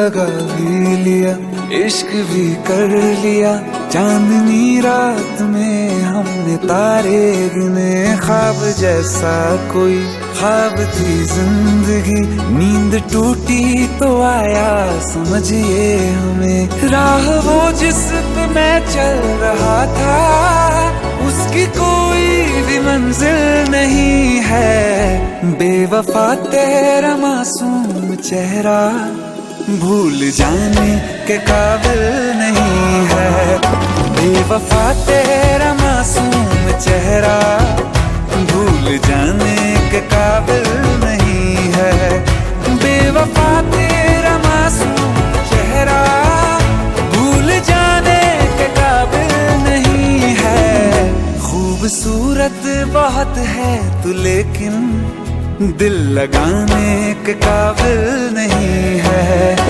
लगा भी लिया, इश्क भी कर लिया, चांदनी रात में हमने तारे गिने। ख्वाब जैसा कोई ख्वाब थी जिंदगी, नींद टूटी तो आया समझिए हमें। राह वो जिस पे मैं चल रहा था, उसकी कोई भी मंजिल नहीं है। बेवफा तेरा मासूम चेहरा भूल जाने के काबिल नहीं है। बेवफा तेरा मासूम चेहरा भूल जाने के काबिल नहीं है। बेवफा तेरा मासूम चेहरा भूल जाने के काबिल नहीं है। खूबसूरत बहुत है तू लेकिन दिल लगाने के काबिल नहीं है।